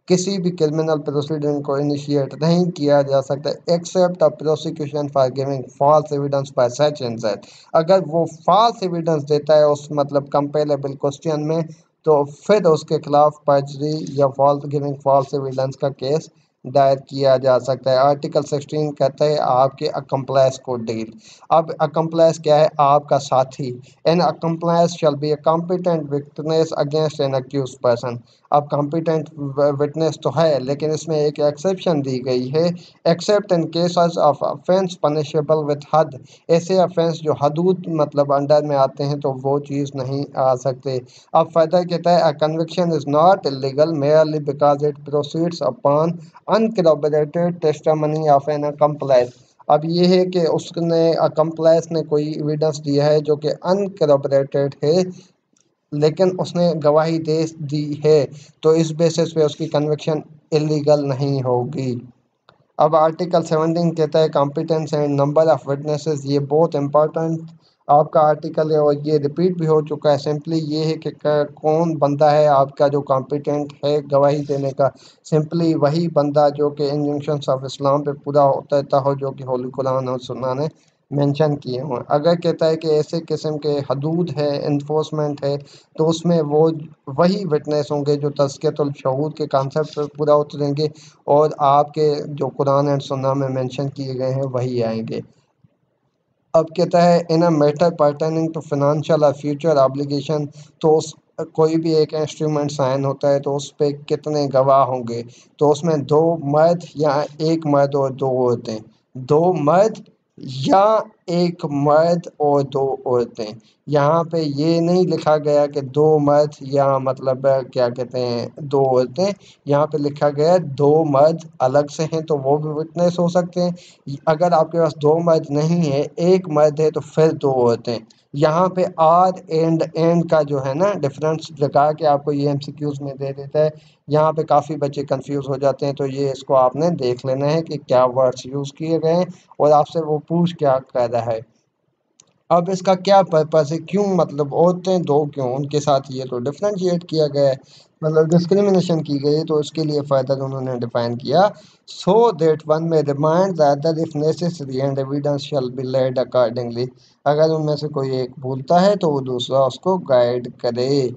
किसी भी क्रिमिनल प्रोसीडिंग को इनिशिएट नहीं किया जा सकता except a prosecution for giving false evidence by such and such. अगर वो फॉल्स एविडेंस देता है उस मतलब कंपेलेबल क्वेश्चन में तो फिर उसके खिलाफ पर्जरी या फॉल्स गिविंग फॉल्स एविडेंस का केस दायर किया जा सकता है। आर्टिकल 16 कहता है आपके अकम्प्लाइज को डील। अब अकम्प्लाइज क्या है? आपका साथी। An accomplice shall be a competent witness against an accused person. अब कॉम्पिटेंट विटनेस तो है, लेकिन इसमें एक एक्सेप्शन दी गई है, except in cases of offence punishable with हद। ऐसे ऑफेंस जो हदूद मतलब अंडर में आते हैं तो वो चीज़ नहीं आ सकते। अब फर्दर कहता है a conviction is not illegal merely because it proceeds upon uncorroborated testimony of an accomplice. अब ये है कि उसने अकम्प्लाइज ने कोई एविडेंस दिया है जो कि अनकॉरबोरेटेड है, लेकिन उसने गवाही दे दी है, तो इस बेसिस पे उसकी कन्विक्शन इलीगल नहीं होगी। अब आर्टिकल 17 कहता है competence and number of witnesses. ये बहुत इंपॉर्टेंट आपका आर्टिकल है और ये रिपीट भी हो चुका है। सिंपली ये है कि कौन बंदा है आपका जो कॉम्पिटेंट है गवाही देने का। सिंपली वही बंदा जो कि इंजंक्शंस ऑफ इस्लाम पे पूरा होता हो, जो कि होली कुरान और सुन्ना ने मेंशन किए हों। अगर कहता है कि ऐसे किस्म के हदूद है, इन्फोर्समेंट है, तो उसमें वो वही विटनेस होंगे जो तज़कियतुल शहूद के कॉन्सेप्ट पर पूरा उतरेंगे और आपके जो कुरान एंड सुन्ना में मेंशन किए गए हैं वही आएंगे। अब कहता है in a matter pertaining to financial or future obligation. तो उस कोई भी एक इंस्ट्रूमेंट साइन होता है तो उस पे कितने गवाह होंगे? तो उसमें दो मर्द या एक मर्द और दो औरतें, दो मर्द या एक मर्द और दो औरतें। यहाँ पे ये नहीं लिखा गया कि दो मर्द या मतलब क्या कहते हैं दो औरतें। यहाँ पे लिखा गया है दो मर्द अलग से हैं तो वो भी विटनेस हो सकते हैं। अगर आपके पास दो मर्द नहीं है, एक मर्द है, तो फिर दो औरतें। यहाँ पे आर एंड का जो है ना डिफरेंस लगा के आपको ये एमसीक्यूज में दे देता है। यहाँ पे काफ़ी बच्चे कंफ्यूज हो जाते हैं, तो ये इसको आपने देख लेना है कि क्या वर्ड्स यूज़ किए गए हैं और आपसे वो पूछ क्या कर रहा है। अब इसका क्या पर्पस है, क्यों मतलब औरतें दो क्यों, उनके साथ ये तो डिफरेंशिएट किया गया है, मतलब डिस्क्रिमिनेशन की गई है, तो इसके लिए फ़ायदा उन्होंने डिफाइन किया। So that one may remind the other if necessary and evidence shall be led accordingly. अगर उनमें से कोई एक भूलता है तो वो दूसरा उसको गाइड करे।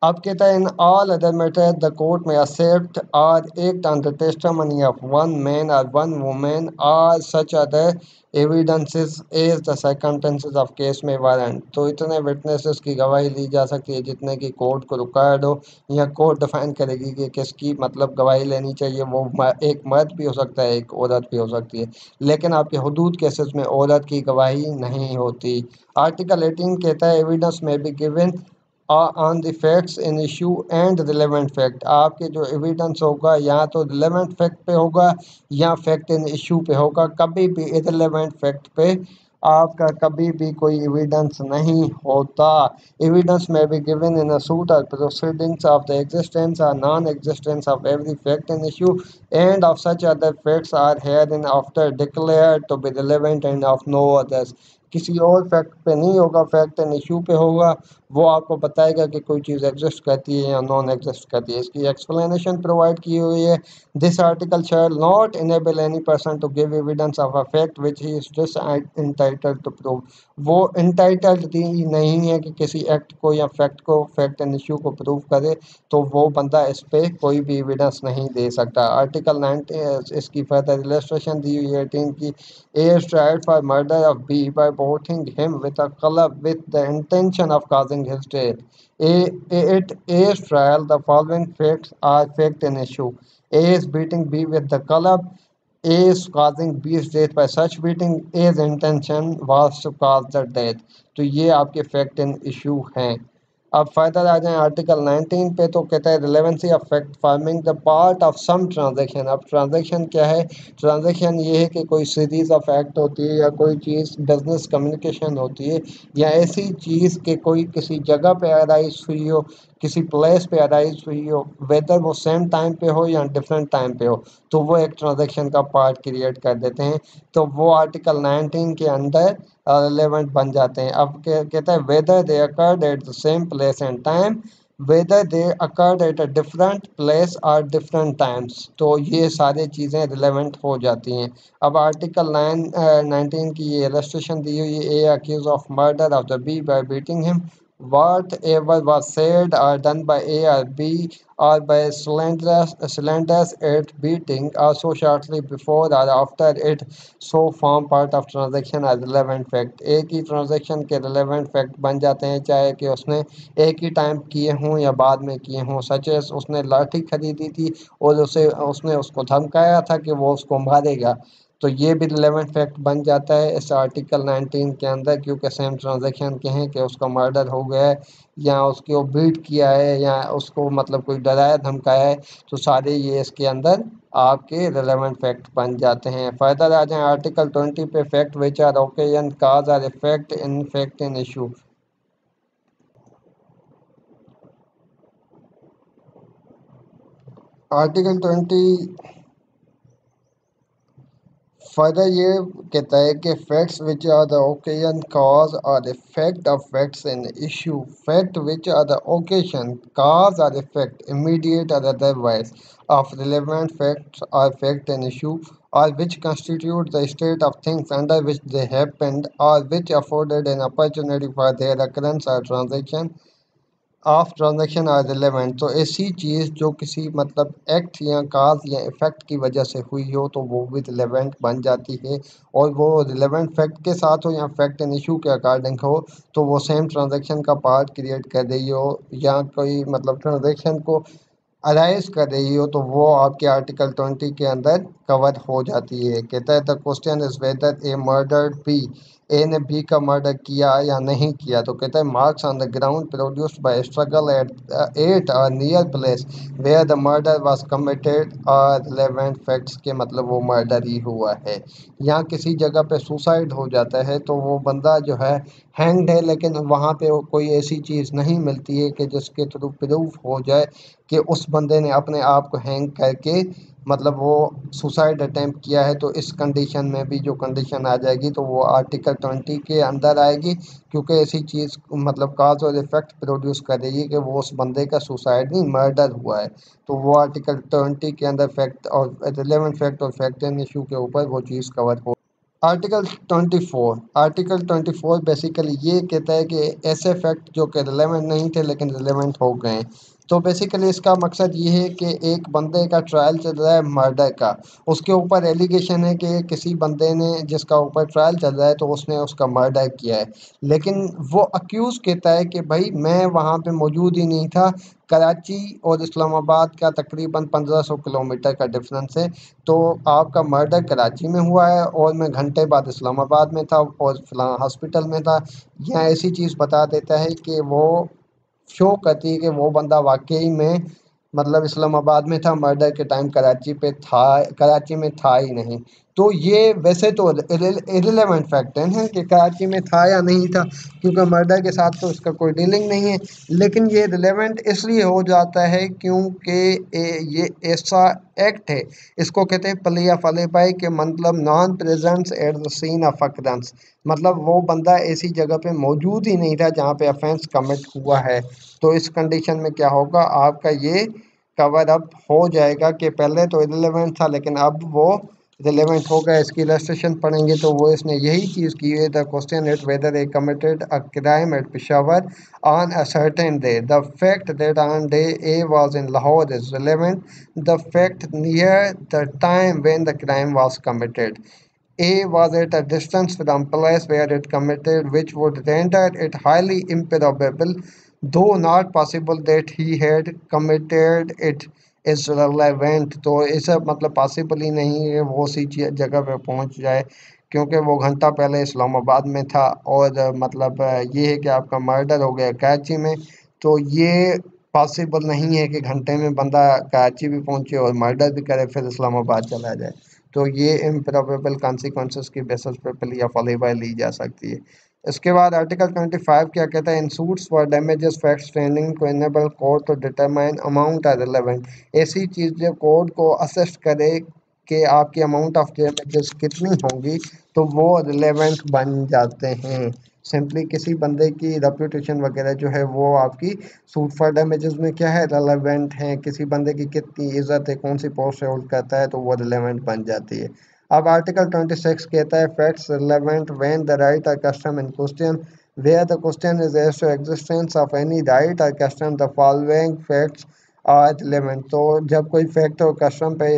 अब कहता है in all other matter the court may except और act on the testimony of one man और वन वुमेन और such other evidences as the circumstances of case may warrant. तो इतने विटनेसेस की गवाही ली जा सकती है जितने की कोर्ट को रिक्वायर्ड हो, या कोर्ट डिफाइन करेगी कि किसकी मतलब गवाही लेनी चाहिए। वो एक मर्द भी हो सकता है, एक औरत भी हो सकती है, लेकिन आपके हुदूद केसेस में औरत की गवाही नहीं होती। आर्टिकल 18 कहता है evidence may be given on the facts in issue and relevant fact. आपके जो एविडेंस होगा या तो रिलेवेंट फैक्ट पे होगा या फैक्ट इन इशू पे होगा। कभी भी इररिलेवेंट फैक्ट पे आपका कभी भी कोई एविडेंस नहीं होता। Evidence may be given in a suit और प्रोसीडिंग्स ऑफ द एग्जिस्टेंस और non existence of every fact in issue and of such other facts are hereinafter declare to be relevant and of no others. किसी और fact पे नहीं होगा, fact and issue पे होगा। वो आपको बताएगा कि कोई चीज़ एग्जिस्ट करती है या नॉन एग्जिस्ट करती है। इसकी एक्सप्लेनेशन प्रोवाइड की हुई है। This article shall not enable any person to give evidence of a fact which he is disentitled to prove. वो इंटाइटल्ड नहीं है कि किसी एक्ट को या फैक्ट को, फैक्ट एंड इशू को प्रूव करे, तो वो बंदा इस पे कोई भी एविडेंस नहीं दे सकता। आर्टिकल 19 इसकी फर्दर इलस्ट्रेशन दी हुई है 18 की। A is tried for murder of B by beating him with a club with the intention of causing his death. At A's trial, the following facts are fact in issue. A is beating B with the club. A is causing B's death by such beating. A's intention was to cause the death. तो ये आपके fact in issue हैं। अब further आ जाए article 19 पे, तो कहता है relevancy of fact forming the part of some transaction. अब ट्रांजैक्शन क्या है? ट्रांजैक्शन ये है कि कोई सीरीज ऑफ एक्ट होती है या कोई चीज़ बिजनेस कम्युनिकेशन होती है या ऐसी चीज़ के कोई किसी जगह पे अराइज हुई हो, किसी प्लेस पे अराइज हुई हो, वेदर वो सेम टाइम पे हो या डिफरेंट टाइम पे हो, तो वो एक ट्रांजैक्शन का पार्ट क्रिएट कर देते हैं। तो वो आर्टिकल 19 के अंदर रिलेवेंट बन जाते हैं। अब कहता है whether they occurred eight the same place and time, whether they occurred at a different place और डिफरेंट टाइम्स, तो ये सारी चीज़ें रिलेवेंट हो जाती हैं। अब आर्टिकल 19 की ये इलस्ट्रेशन दी हुई है। A accused of murder of the B by beating him Whatever was said or done by A or B or by cylinders it beating also shortly before or after it so form part of transaction as relevant fact। एक ही transaction के relevant fact बन जाते हैं चाहे कि उसने एक ही time किए हों या बाद में किए हों। सच है उसने लाठी खरीदी थी और उसे उसने उसको धमकाया था कि वो उसको मारेगा, तो ये भी रिलेवेंट फैक्ट बन जाता है इस आर्टिकल 19 के अंदर, क्योंकि सेम ट्रांजैक्शन के हैं कि उसका मर्डर हो गया है या उसको बीट किया है या उसको मतलब कोई डराया धमकाया है, तो सारे ये इसके अंदर आपके रिलेवेंट फैक्ट बन जाते हैं। फर्दर आ जाए आर्टिकल 20 पे, fact which are occasion cause or effect in fact in issue. Article 20 further ये कहता है कि facts which are the occasion cause or effect of facts in issue, fact which are the occasion cause or effect immediate or otherwise of relevant facts or fact and issue, or which constitute the state of things under which they happened, or which afforded an opportunity for their occurrence or transaction of transaction are relevant. तो ऐसी चीज़ जो किसी मतलब act या काज या effect की वजह से हुई हो तो वो भी रिलेवेंट बन जाती है, और वो रिलेवेंट फैक्ट के साथ हो या फैक्ट एंड इशू के अकॉर्डिंग हो, तो वो सेम ट्रांजैक्शन का पार्ट क्रिएट कर रही हो या कोई मतलब ट्रांजैक्शन को अराइज कर रही हो, तो वो आपके आर्टिकल 20 के अंदर कवर हो जाती है। कहता है the question is whether A murder B, A ने बी का मर्डर किया या नहीं किया, तो कहता है marks on the ground produced by struggle at a near place where the murder was committed are relevant facts के मतलब वो मर्डर ही हुआ है। यहाँ किसी जगह पे सुसाइड हो जाता है तो वो बंदा जो है हैंग्ड है, लेकिन वहाँ पे कोई ऐसी चीज़ नहीं मिलती है कि जिसके थ्रू प्रूफ हो जाए कि उस बंदे ने अपने आप को हैंग करके मतलब वो सुसाइड अटेम्प्ट किया है। तो इस कंडीशन में भी जो कंडीशन आ जाएगी तो वो आर्टिकल 20 के अंदर आएगी, क्योंकि ऐसी चीज़ मतलब काज और इफेक्ट प्रोड्यूस कर रही है कि वो उस बंदे का सुसाइड नहीं मर्डर हुआ है, तो वो आर्टिकल 20 के अंदर फैक्ट और रिलेवेंट फैक्ट और फैक्ट एंड इशू के ऊपर वो चीज़ कवर हो। आर्टिकल 24 बेसिकली ये कहता है कि ऐसे फैक्ट जो कि रिलेवेंट नहीं थे लेकिन रिलेवेंट हो गए। तो बेसिकली इसका मकसद ये है कि एक बंदे का ट्रायल चल रहा है मर्डर का, उसके ऊपर एलिगेशन है कि किसी बंदे ने जिसका ऊपर ट्रायल चल रहा है तो उसने उसका मर्डर किया है, लेकिन वो अक्यूज़ कहता है कि भाई मैं वहाँ पे मौजूद ही नहीं था। कराची और इस्लामाबाद का तकरीबन 1500 किलोमीटर का डिफरेंस है, तो आपका मर्डर कराची में हुआ है और मैं घंटे बाद इस्लामाबाद में था और फलां हॉस्पिटल में था। या ऐसी चीज़ बता देता है कि वो शो करती है कि वो बंदा वाकई में मतलब इस्लामाबाद में था, मर्डर के टाइम कराची पे था, कराची में था ही नहीं। तो ये वैसे तो इररिलेवेंट फैक्ट है कि कराची में था या नहीं था, क्योंकि मर्डर के साथ तो उसका कोई डीलिंग नहीं है, लेकिन ये रिलेवेंट इसलिए हो जाता है क्योंकि ये ऐसा एक्ट है, इसको कहते हैं प्लिया फलेबाई के मतलब non presence at the scene of occurrence, मतलब वो बंदा ऐसी जगह पे मौजूद ही नहीं था जहाँ पे ऑफेंस कमिट हुआ है। तो इस कंडीशन में क्या होगा, आपका ये कवर अप हो जाएगा कि पहले तो इररिलेवेंट था लेकिन अब वो रिलेवेंट होगा। इसकी इलस्ट्रेशन पढ़ेंगे तो वो इसने यही चीज़ की है, the question it whether A committed a crime at Peshawar on a certain day. The fact that on day A was in Lahore is relevant. The fact near the time when the crime was committed. A was at a distance from place where it committed, which would render it highly improbable, though not possible, that he had committed it is relevant। तो ऐसा मतलब possible ही नहीं है वो उसी जगह पे पहुंच जाए, क्योंकि वो घंटा पहले इस्लामाबाद में था और मतलब ये है कि आपका मर्डर हो गया कराची में, तो ये पॉसिबल नहीं है कि घंटे में बंदा कराची भी पहुंचे और मर्डर भी करे फिर इस्लामाबाद चला जाए। तो ये इम्प्रॉबेबल कॉन्सिक्वेंसेस की बेसिस पे प्लिया फॉलीबाई ली जा सकती है। इसके बाद आर्टिकल 25 क्या कहता है, in suits for damages fact standing to enable court to determine amount are relevant. ऐसी चीज़ जो कोर्ट को असेस करे कि आपकी अमाउंट ऑफ डैमेजेस कितनी होंगी, तो वो रिलेवेंट बन जाते हैं। सिंपली किसी बंदे की रेपुटेशन वगैरह जो है वो आपकी सूट फॉर डैमेजेस में क्या है, रिलेवेंट है। किसी बंदे की कितनी इज्जत है, कौन सी पोस्ट से होल्ड करता है, तो वो रिलेवेंट बन जाती है। अब आर्टिकल 26 कहता है facts relevant when the right or custom in question where the question is as to existence of any right or custom, the following facts are relevant. तो जब कोई फैक्ट और कस्टम पे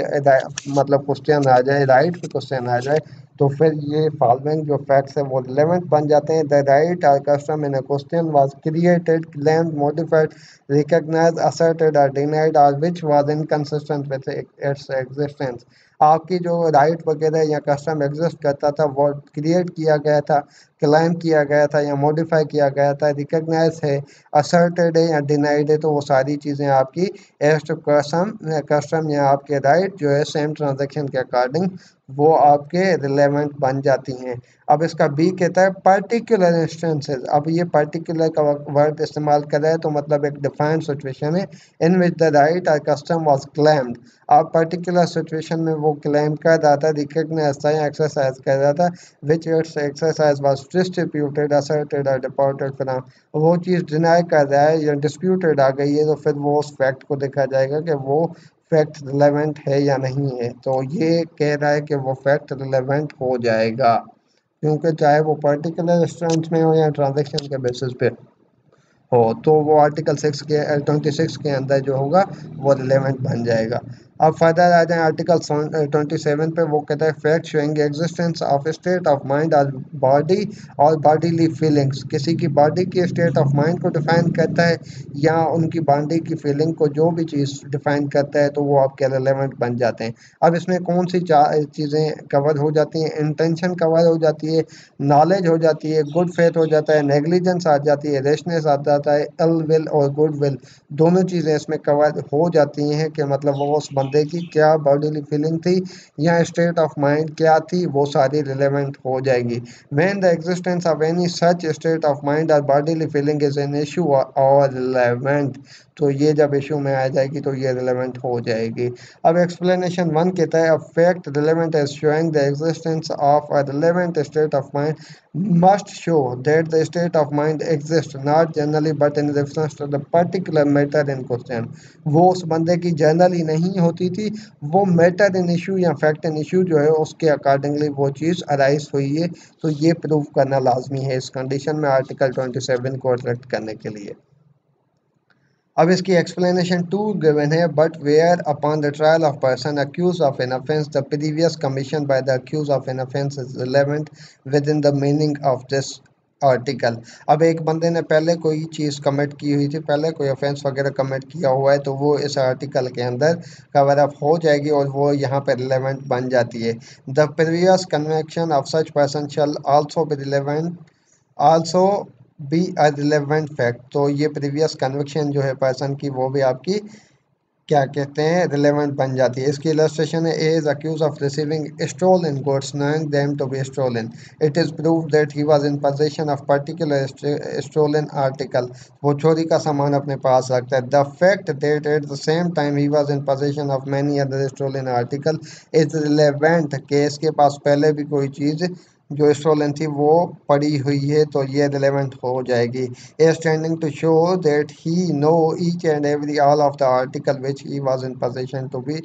मतलब क्वेश्चन आ जाए, राइट पे क्वेश्चन आ जाए, तो फिर ये फॉलोइंग जो फैक्ट्स है वो रिलेवेंट बन जाते हैं. The right or custom in a question was created, claimed, modified, recognised, asserted or denied, or which was inconsistent with its existence. आपकी जो राइट वगैरह या कस्टम एग्जिस्ट करता था वो क्रिएट किया गया था, क्लेम किया गया था या मॉडिफाई किया गया था, रिकॉग्नाइज है, असर्टेड है या डिनाइड है, तो वो सारी चीज़ें आपकी एज टू कस्टम कस्टम या आपके राइट जो है सेम ट्रांजेक्शन के अकॉर्डिंग वो आपके रिलेवेंट बन जाती हैं. अब इसका बी कहता है पर्टिकुलर इंस्टेंसेस. अब ये पर्टिकुलर का वर्ड इस्तेमाल कर रहा है तो मतलब एक डिफाइंड सिचुएशन है इन which the right or custom was claimed. अब पर्टिकुलर सिचुएशन में वो क्लेम कर रहा था, रिकॉग्नाइज था या एक्सरसाइज कर रहा था, which its exercise was distributed, asserted or deported from. वो चीज़ डिनाई कर रहा है या डिस्प्यूटेड आ गई है तो फिर वो उस फैक्ट को देखा जाएगा कि वो फैक्ट रिलेवेंट है या नहीं है. तो ये कह रहा है कि वो फैक्ट रिलेवेंट हो जाएगा, क्योंकि चाहे वो पर्टिकुलर इंस्टेंस में हो या ट्रांजैक्शन के बेसिस पे हो, तो वो आर्टिकल 26 के अंदर जो होगा वो रिलेवेंट बन जाएगा. अब फर्दर आ जाए आर्टिकल 27 पे. वो कहता है fact showing existence of state of mind और बॉडी और बॉडीली फीलिंग्स. किसी की बॉडी की स्टेट ऑफ माइंड को डिफाइन करता है या उनकी बॉडी की फीलिंग को, जो भी चीज़ डिफाइन करता है तो वो आपके रिलेवेंट बन जाते हैं. अब इसमें कौन सी चीज़ें कवर हो जाती हैं? इंटेंशन कवर हो जाती है, नॉलेज हो जाती है, गुड फेथ हो जाता है, नेग्लिजेंस आ जाती है, रेशनेस आ जाता है, इल विल और गुड विल, दोनों चीज़ें इसमें कवर हो जाती हैं कि मतलब वो उस बंदे की क्या बॉडीली फीलिंग थी या स्टेट ऑफ माइंड क्या थी, वो सारी रिलेवेंट हो जाएगी. When the existence of any such state of mind or bodily feeling is an issue or relevant, तो ये जब इशू में आ जाएगी तो ये रिलेवेंट हो जाएगी. अब एक्सप्लेनेशन 1 कहता है, a fact relevant as showing the existence of a relevant state of mind must show that the state of mind exists not generally but in reference to the particular matter in question. वो उस बंदे की generally नहीं होती थी, वो matter in issue या fact in issue जो है उसके अकॉर्डिंगली वो चीज़ अराइज हुई है. तो ये प्रूव करना लाजमी है इस कंडीशन में आर्टिकल 27 को अट्रैक्ट करने के लिए. अब इसकी एक्सप्लेनेशन 2 गिवन है, but where upon the trial of person accused of an offence the previous commission by the accused of an offence is relevant within the meaning of this article. अब एक बंदे ने पहले कोई चीज़ commit की हुई थी, पहले कोई ऑफेंस वगैरह कमिट किया हुआ है, तो वो इस आर्टिकल के अंदर कवर अप हो जाएगी और वो यहाँ पर रिलेवेंट बन जाती है. The previous convection of such person shall also be relevant also be a relevant fact. तो ये प्रीवियस कन्विक्शन जो है पर्सन की वो भी आपकी क्या कहते हैं रिलेवेंट बन जाती है. इसकी इलस्ट्रेशन है, A is accused of receiving stolen goods knowing them to be stolen. It is proved that he was in position of particular stolen article. वो चोरी का सामान अपने पास रखता है. The fact that at the same time he was in position of many other stolen article is relevant. के इसके पास पहले भी कोई चीज़ जो स्टोलन थी वो पड़ी हुई है, तो ये रिलेवेंट हो जाएगी. is tending to show that he know each and every all of the article which he was in possession to be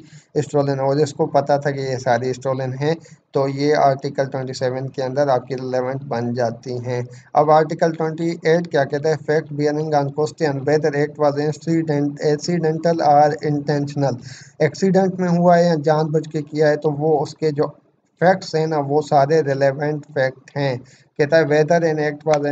stolen. और इसको पता था कि ये सारी stolen हैं, तो ये आर्टिकल 27 के अंदर आपकी रिलेवेंट बन जाती हैं. अब आर्टिकल 28 क्या कहता है, fact bearing on question whether act was accidental or intentional. Accident में हुआ है या जानबूझ के किया है, तो वो उसके जो फैक्ट्स हैं ना वो सारे रिलेवेंट फैक्ट हैं. कहता है whether an act was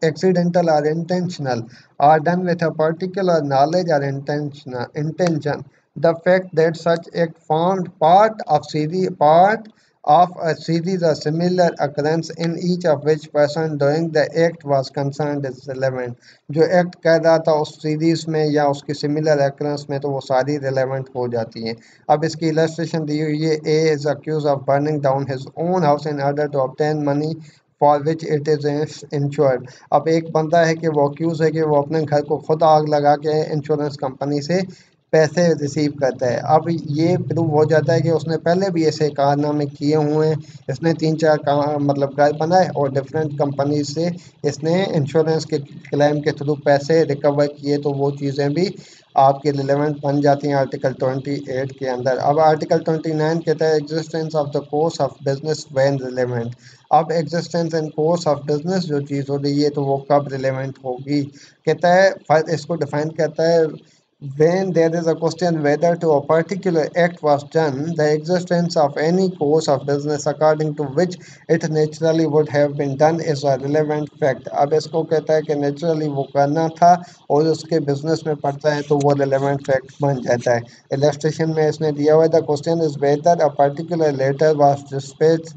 accidental or intentional or done with a particular knowledge or intention. The fact that such act formed part of a series of similar occurrence in each of which person doing the act was concerned is relevant. जो act कर रहा था उस series में या उसकी similar occurrence में, तो वो सारी रिलेवेंट हो जाती हैं. अब इसकी इलस्ट्रेशन दी हुई है, A is accused of burning down his own house in order to obtain money for which it is insured. अब एक बंदा है कि वो अक्यूज़ है कि वो अपने घर को खुद आग लगा के इंश्योरेंस कंपनी से पैसे रिसीव करता है. अब ये प्रूव हो जाता है कि उसने पहले भी ऐसे कारनामे किए हुए हैं. इसने 3-4 मतलब घर बनाए और डिफरेंट कंपनी से इसने इंश्योरेंस के क्लेम के थ्रू पैसे रिकवर किए, तो वो चीज़ें भी आपके रिलेवेंट बन जाती हैं आर्टिकल 28 के अंदर. अब आर्टिकल 29 कहता है existence of the course of business when relevant. अब existence and course of business जो चीज़ हो रही है तो वो कब रिलेवेंट होगी। कहता है इसको डिफाइन करता है when there is a question whether to a particular act was done, the existence of any course of business according to which it naturally would have been done is a relevant fact। अब इसको कहता है कि naturally वो करना था और उसके बिजनेस में पड़ता है तो वो relevant fact बन जाता है। इलस्ट्रेशन में इसने दिया हुआ है the question is whether a particular letter was dispatched।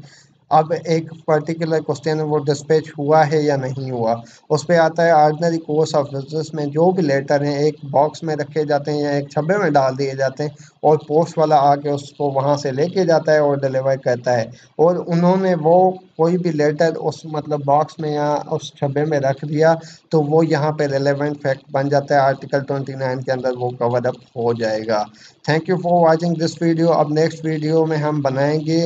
अब एक पर्टिकुलर क्वेश्चन है वो डिस्पैच हुआ है या नहीं हुआ। उस पे आता है ऑर्डिनरी कोर्स ऑफ बिजनेस में जो भी लेटर हैं एक बॉक्स में रखे जाते हैं या एक छब्बे में डाल दिए जाते हैं और पोस्ट वाला आके उसको वहाँ से लेके जाता है और डिलीवर करता है। और उन्होंने वो कोई भी लेटर उस मतलब बॉक्स में या उस छब्बे में रख दिया तो वो यहाँ पे रिलेवेंट फैक्ट बन जाता है। आर्टिकल 29 के अंदर वो कवर अप हो जाएगा। Thank you for watching this video. अब नेक्स्ट वीडियो में हम बनाएंगे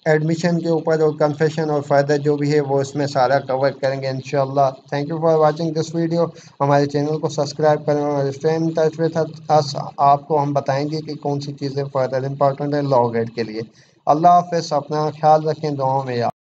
एडमिशन के ऊपर और कन्फेशन और फ़ायदा जो भी है वो इसमें सारा कवर करेंगे इंशाल्लाह। Thank you for watching this video. हमारे चैनल को सब्सक्राइब करें और stay in touch with us. आपको हम बताएंगे कि कौन सी चीज़ें फ़र्दर इंपॉर्टेंट है लॉ गेट के लिए। अल्लाह हाफ़िज़, अपना ख्याल रखें, दुआओं में याद